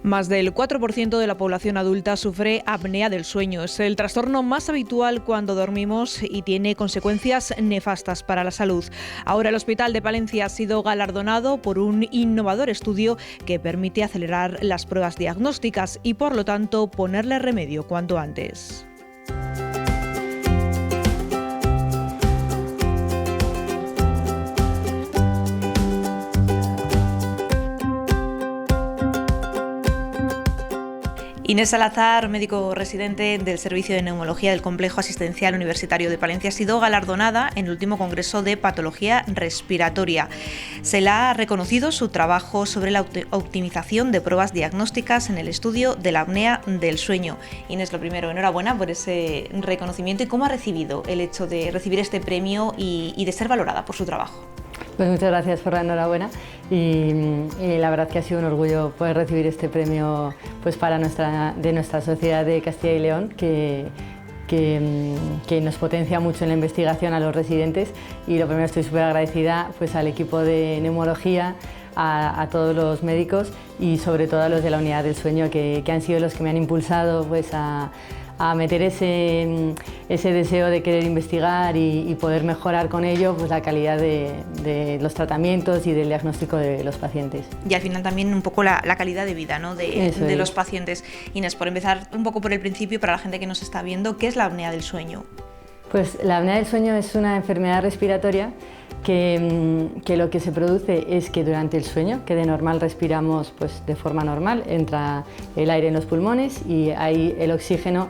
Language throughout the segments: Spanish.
Más del 4% de la población adulta sufre apnea del sueño. Es el trastorno más habitual cuando dormimos y tiene consecuencias nefastas para la salud. Ahora el Hospital de Palencia ha sido galardonado por un innovador estudio que permite acelerar las pruebas diagnósticas y, por lo tanto, ponerle remedio cuanto antes. Inés Salazar, médico residente del Servicio de Neumología del Complejo Asistencial Universitario de Palencia, ha sido galardonada en el último Congreso de Patología Respiratoria. Se le ha reconocido su trabajo sobre la optimización de pruebas diagnósticas en el estudio de la apnea del sueño. Inés, lo primero, enhorabuena por ese reconocimiento. ¿Y cómo ha recibido el hecho de recibir este premio y de ser valorada por su trabajo? Pues muchas gracias por la enhorabuena y la verdad que ha sido un orgullo poder recibir este premio pues para nuestra sociedad de Castilla y León que nos potencia mucho en la investigación a los residentes, y lo primero, estoy súper agradecida pues al equipo de neumología, a todos los médicos y sobre todo a los de la unidad del sueño que han sido los que me han impulsado pues a meter ese deseo de querer investigar y poder mejorar con ello pues la calidad de los tratamientos y del diagnóstico de los pacientes. Y al final también un poco la calidad de vida, ¿no?, de los pacientes. Inés, por empezar un poco por el principio, para la gente que nos está viendo, ¿qué es la apnea del sueño? Pues la apnea del sueño es una enfermedad respiratoria que lo que se produce es que durante el sueño, que de normal respiramos pues de forma normal, entra el aire en los pulmones y ahí el oxígeno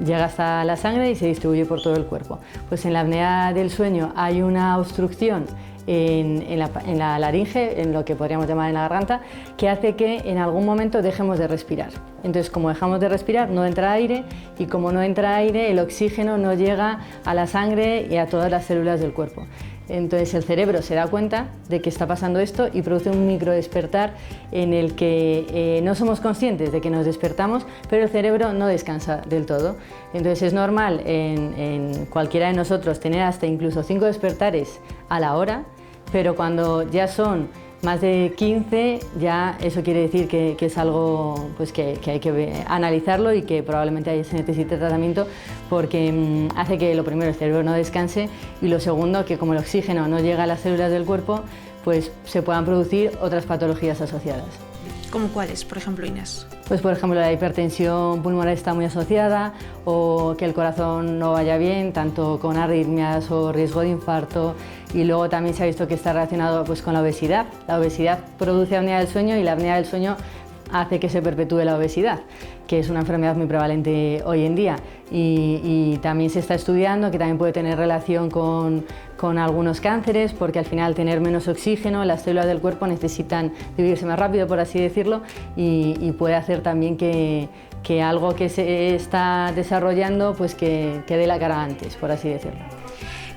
llega hasta la sangre y se distribuye por todo el cuerpo. Pues en la apnea del sueño hay una obstrucción en la laringe, en lo que podríamos llamar en la garganta, que hace que en algún momento dejemos de respirar. Entonces, como dejamos de respirar, no entra aire, y como no entra aire, el oxígeno no llega a la sangre y a todas las células del cuerpo. Entonces el cerebro se da cuenta de que está pasando esto y produce un microdespertar en el que no somos conscientes de que nos despertamos, pero el cerebro no descansa del todo. Entonces es normal en cualquiera de nosotros tener hasta incluso 5 despertares a la hora, pero cuando ya son más de 15, ya eso quiere decir que es algo pues que hay que analizarlo y que probablemente se necesite tratamiento, porque hace que, lo primero, el cerebro no descanse, y lo segundo, que como el oxígeno no llega a las células del cuerpo, pues se puedan producir otras patologías asociadas. ¿Cómo cuáles, por ejemplo, Inés? Pues por ejemplo la hipertensión pulmonar está muy asociada, o que el corazón no vaya bien, tanto con arritmias o riesgo de infarto, y luego también se ha visto que está relacionado pues con la obesidad. La obesidad produce apnea del sueño y la apnea del sueño hace que se perpetúe la obesidad, que es una enfermedad muy prevalente hoy en día, y también se está estudiando que también puede tener relación con algunos cánceres, porque al final, tener menos oxígeno, las células del cuerpo necesitan dividirse más rápido, por así decirlo, y puede hacer también que algo que se está desarrollando pues que dé la cara antes, por así decirlo.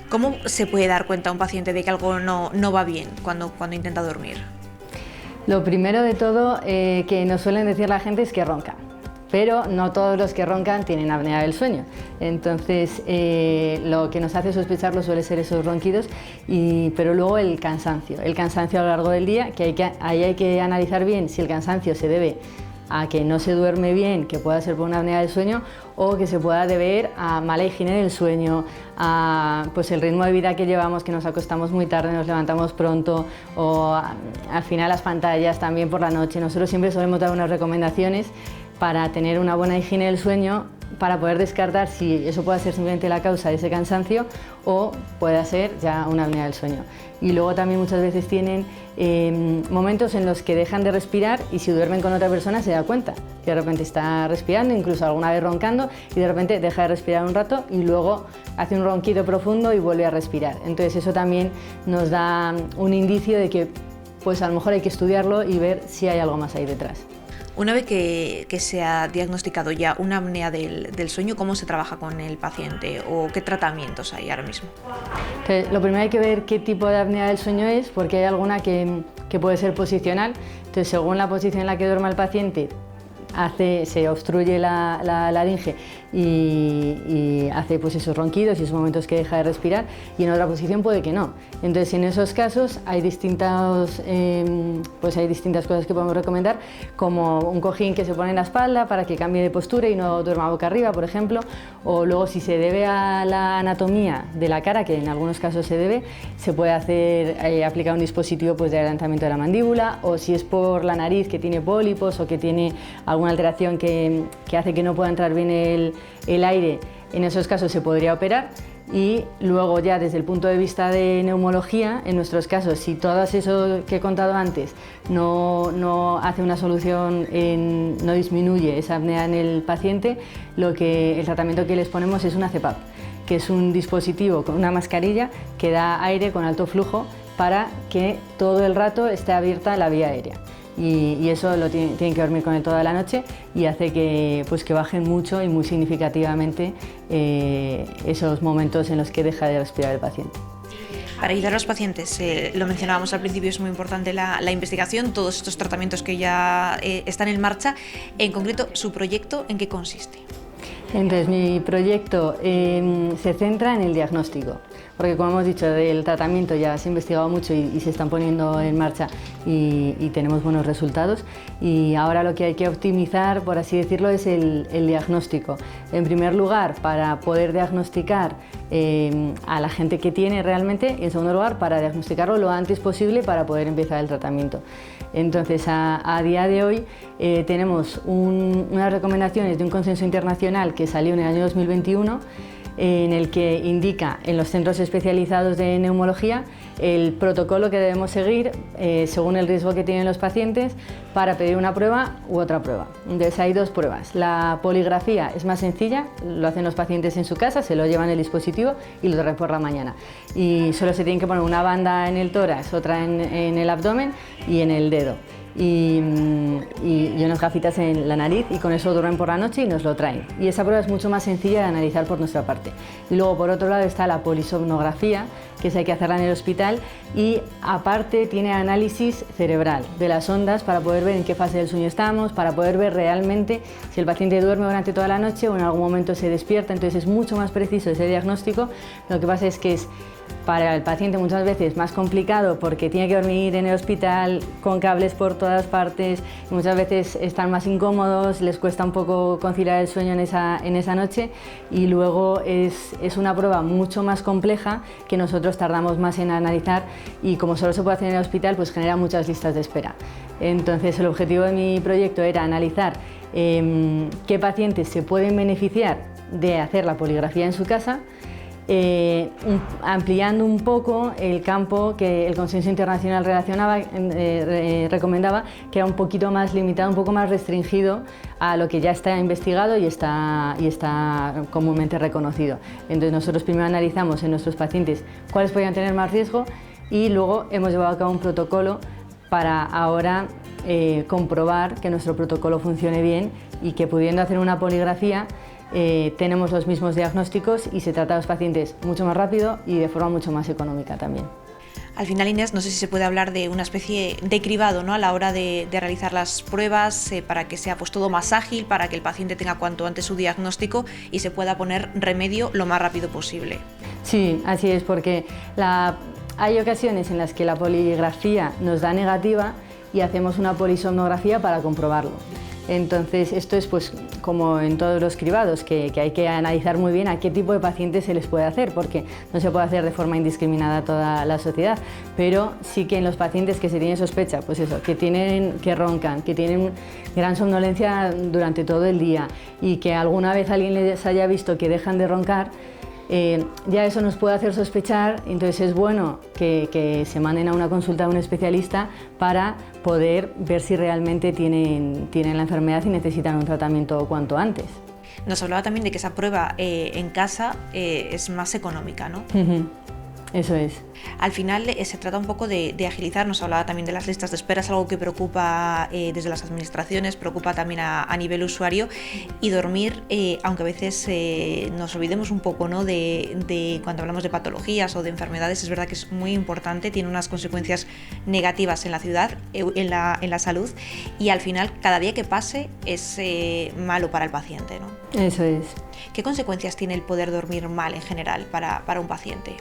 ¿Cómo se puede dar cuenta un paciente de que algo no va bien cuando intenta dormir? Lo primero de todo que nos suelen decir la gente es que ronca, pero no todos los que roncan tienen apnea del sueño. Entonces lo que nos hace sospecharlo suele ser esos ronquidos, pero luego el cansancio a lo largo del día, que ahí hay que analizar bien si el cansancio se debe a que no se duerme bien, que pueda ser por una apnea del sueño, o que se pueda deber a mala higiene del sueño, a pues el ritmo de vida que llevamos, que nos acostamos muy tarde, nos levantamos pronto, o al final las pantallas también por la noche. Nosotros siempre solemos dar unas recomendaciones para tener una buena higiene del sueño, para poder descartar si eso puede ser simplemente la causa de ese cansancio o puede ser ya una apnea del sueño. Y luego también muchas veces tienen momentos en los que dejan de respirar, y si duermen con otra persona se da cuenta que de repente está respirando, incluso alguna vez roncando, y de repente deja de respirar un rato y luego hace un ronquido profundo y vuelve a respirar. Entonces eso también nos da un indicio de que pues a lo mejor hay que estudiarlo y ver si hay algo más ahí detrás. Una vez que se ha diagnosticado ya una apnea del sueño, ¿cómo se trabaja con el paciente o qué tratamientos hay ahora mismo? Entonces, lo primero hay que ver qué tipo de apnea del sueño es, porque hay alguna que puede ser posicional. Entonces, según la posición en la que duerma el paciente, se obstruye la laringe y hace pues esos ronquidos y esos momentos que deja de respirar, y en otra posición puede que no. Entonces en esos casos hay distintas cosas que podemos recomendar, como un cojín que se pone en la espalda para que cambie de postura y no duerma boca arriba, por ejemplo, o luego si se debe a la anatomía de la cara, que en algunos casos se debe, se puede hacer aplicar un dispositivo pues, de adelantamiento de la mandíbula, o si es por la nariz que tiene pólipos o que tiene alguna alteración que hace que no pueda entrar bien el aire, en esos casos se podría operar. Y luego ya desde el punto de vista de neumología, en nuestros casos, si todo eso que he contado antes no hace una solución, no disminuye esa apnea en el paciente, el tratamiento que les ponemos es una CPAP, que es un dispositivo con una mascarilla que da aire con alto flujo para que todo el rato esté abierta la vía aérea. Y eso tienen que dormir con él toda la noche, y hace que bajen mucho y muy significativamente esos momentos en los que deja de respirar el paciente. Para ayudar a los pacientes, lo mencionábamos al principio, es muy importante la investigación, todos estos tratamientos que ya están en marcha. En concreto, ¿su proyecto en qué consiste? Entonces, mi proyecto se centra en el diagnóstico, porque como hemos dicho, del tratamiento ya se ha investigado mucho y se están poniendo en marcha y tenemos buenos resultados, y ahora lo que hay que optimizar, por así decirlo, es el diagnóstico. En primer lugar, para poder diagnosticar a la gente que tiene realmente, y en segundo lugar, para diagnosticarlo lo antes posible para poder empezar el tratamiento. Entonces, a día de hoy tenemos unas recomendaciones de un consenso internacional que salió en el año 2021, en el que indica en los centros especializados de neumología el protocolo que debemos seguir según el riesgo que tienen los pacientes para pedir una prueba u otra prueba. Entonces hay dos pruebas. La poligrafía es más sencilla, lo hacen los pacientes en su casa, se lo llevan en el dispositivo y lo traen por la mañana. Y solo se tienen que poner una banda en el tórax, otra en el abdomen y en el dedo. Y unas gafitas en la nariz, y con eso duermen por la noche y nos lo traen. Y esa prueba es mucho más sencilla de analizar por nuestra parte. Y luego, por otro lado, está la polisomnografía, que esa hay que hacerla en el hospital, y aparte tiene análisis cerebral de las ondas para poder ver en qué fase del sueño estamos, para poder ver realmente si el paciente duerme durante toda la noche o en algún momento se despierta. Entonces es mucho más preciso ese diagnóstico. Lo que pasa es que es para el paciente muchas veces más complicado, porque tiene que dormir en el hospital con cables por todas partes, y muchas veces están más incómodos, les cuesta un poco conciliar el sueño en esa noche, y luego es una prueba mucho más compleja que nosotros tardamos más en analizar, y como solo se puede hacer en el hospital, pues genera muchas listas de espera. Entonces el objetivo de mi proyecto era analizar qué pacientes se pueden beneficiar de hacer la poligrafía en su casa, ampliando un poco el campo que el consenso internacional recomendaba, que era un poquito más limitado, un poco más restringido a lo que ya está investigado y está comúnmente reconocido. Entonces nosotros primero analizamos en nuestros pacientes cuáles podían tener más riesgo, y luego hemos llevado a cabo un protocolo para ahora comprobar que nuestro protocolo funcione bien, y que pudiendo hacer una poligrafía tenemos los mismos diagnósticos y se trata a los pacientes mucho más rápido y de forma mucho más económica también. Al final, Inés, no sé si se puede hablar de una especie de cribado, ¿no?, a la hora de realizar las pruebas, para que sea pues todo más ágil, para que el paciente tenga cuanto antes su diagnóstico y se pueda poner remedio lo más rápido posible. Sí, así es, porque hay ocasiones en las que la poligrafía nos da negativa y hacemos una polisomnografía para comprobarlo. Entonces, esto es pues como en todos los cribados, que hay que analizar muy bien a qué tipo de pacientes se les puede hacer, porque no se puede hacer de forma indiscriminada a toda la sociedad, pero sí que en los pacientes que se tiene sospecha, pues eso, que roncan, que tienen gran somnolencia durante todo el día, y que alguna vez alguien les haya visto que dejan de roncar, ya eso nos puede hacer sospechar. Entonces es bueno que se manden a una consulta de un especialista para poder ver si realmente tienen la enfermedad y necesitan un tratamiento cuanto antes. Nos hablaba también de que esa prueba en casa es más económica, ¿no? Eso es. Al final se trata un poco de agilizar, nos hablaba también de las listas de espera, es algo que preocupa desde las administraciones, preocupa también a nivel usuario, y dormir, aunque a veces nos olvidemos un poco, ¿no?, de cuando hablamos de patologías o de enfermedades, es verdad que es muy importante, tiene unas consecuencias negativas en la ciudad, en la salud, y al final cada día que pase es malo para el paciente, ¿no? Eso es. ¿Qué consecuencias tiene el poder dormir mal en general para un paciente?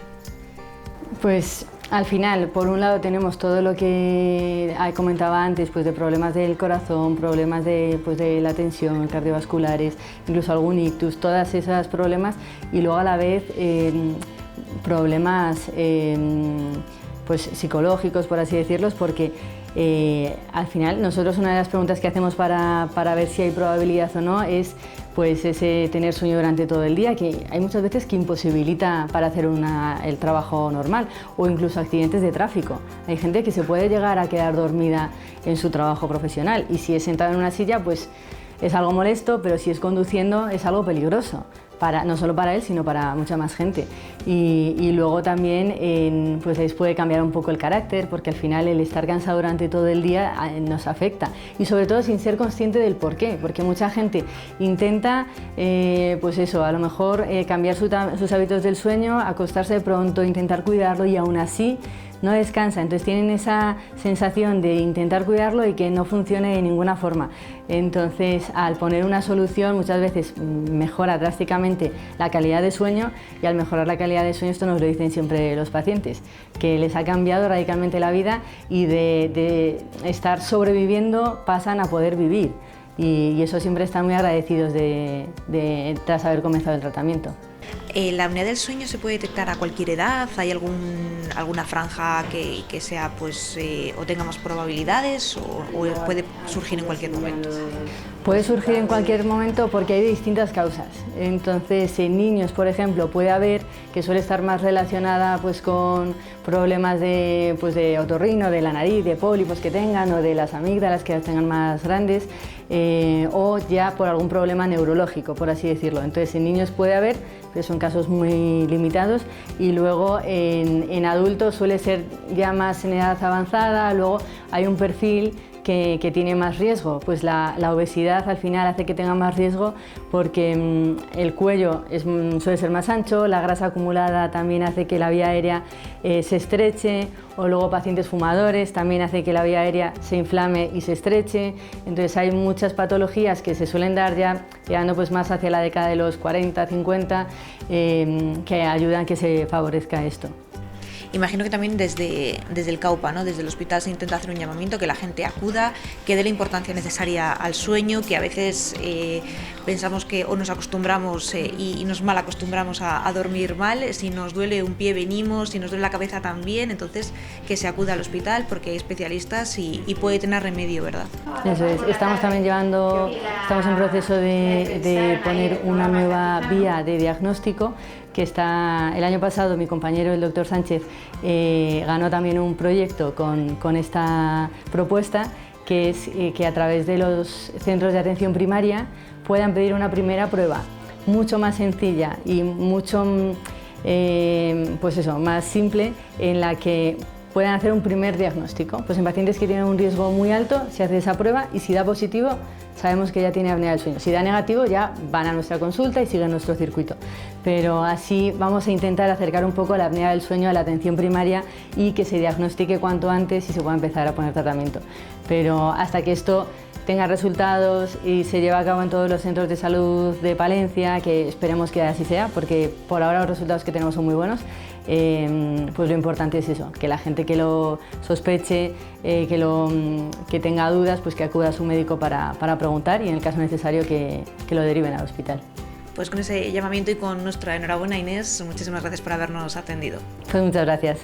Pues al final, por un lado tenemos todo lo que comentaba antes, pues de problemas del corazón, problemas de la tensión, cardiovasculares, incluso algún ictus, todos esos problemas, y luego a la vez problemas pues psicológicos, por así decirlos, porque al final nosotros una de las preguntas que hacemos para ver si hay probabilidad o no es pues ese tener sueño durante todo el día, que hay muchas veces que imposibilita para hacer el trabajo normal, o incluso accidentes de tráfico. Hay gente que se puede llegar a quedar dormida en su trabajo profesional, y si es sentado en una silla pues es algo molesto, pero si es conduciendo es algo peligroso. No solo para él, sino para mucha más gente. Y luego también pues les puede cambiar un poco el carácter, porque al final el estar cansado durante todo el día nos afecta. Y sobre todo sin ser consciente del por qué, porque mucha gente intenta, pues eso, a lo mejor cambiar sus hábitos del sueño, acostarse pronto, intentar cuidarlo, y aún así no descansa. Entonces tienen esa sensación de intentar cuidarlo y que no funcione de ninguna forma. Entonces, al poner una solución, muchas veces mejora drásticamente la calidad de sueño, y al mejorar la calidad de sueño, esto nos lo dicen siempre los pacientes, que les ha cambiado radicalmente la vida, y de estar sobreviviendo pasan a poder vivir. Y eso siempre están muy agradecidos tras haber comenzado el tratamiento. ¿La apnea del sueño se puede detectar a cualquier edad? ¿Hay alguna franja que sea, pues, o tenga más probabilidades, o puede surgir en cualquier momento? Puede surgir en cualquier momento porque hay distintas causas. Entonces, en niños, por ejemplo, puede haber, que suele estar más relacionada pues con problemas de otorrino, de la nariz, de pólipos que tengan, o de las amígdalas que las tengan más grandes, o ya por algún problema neurológico, por así decirlo. Entonces, en niños puede haber, pero son casos muy limitados, y luego en adultos suele ser ya más en edad avanzada. Luego hay un perfil que tiene más riesgo, pues la obesidad al final hace que tenga más riesgo, porque el cuello suele ser más ancho, la grasa acumulada también hace que la vía aérea se estreche, o luego pacientes fumadores también hace que la vía aérea se inflame y se estreche. Entonces hay muchas patologías que se suelen dar ya llegando pues más hacia la década de los 40, 50, que ayudan a que se favorezca esto. Imagino que también desde el CAUPA, ¿no?, desde el hospital, se intenta hacer un llamamiento, que la gente acuda, que dé la importancia necesaria al sueño, que a veces pensamos que o nos acostumbramos y nos mal acostumbramos a dormir mal. Si nos duele un pie venimos, si nos duele la cabeza también, entonces que se acuda al hospital, porque hay especialistas y puede tener remedio, ¿verdad? Eso es. Estamos en proceso de poner una nueva vía de diagnóstico, que el año pasado mi compañero, el doctor Sánchez, ganó también un proyecto con esta propuesta, que es que a través de los centros de atención primaria puedan pedir una primera prueba mucho más sencilla y mucho más simple, en la que puedan hacer un primer diagnóstico. Pues en pacientes que tienen un riesgo muy alto se hace esa prueba, y si da positivo sabemos que ya tiene apnea del sueño. Si da negativo ya van a nuestra consulta y siguen nuestro circuito. Pero así vamos a intentar acercar un poco la apnea del sueño a la atención primaria, y que se diagnostique cuanto antes y se pueda empezar a poner tratamiento. Pero hasta que esto tenga resultados y se lleve a cabo en todos los centros de salud de Palencia, que esperemos que así sea, porque por ahora los resultados que tenemos son muy buenos, pues lo importante es eso, que la gente que lo sospeche, que tenga dudas, pues que acuda a su médico para preguntar, y en el caso necesario que lo deriven al hospital. Pues con ese llamamiento y con nuestra enhorabuena, Inés, muchísimas gracias por habernos atendido. Pues muchas gracias.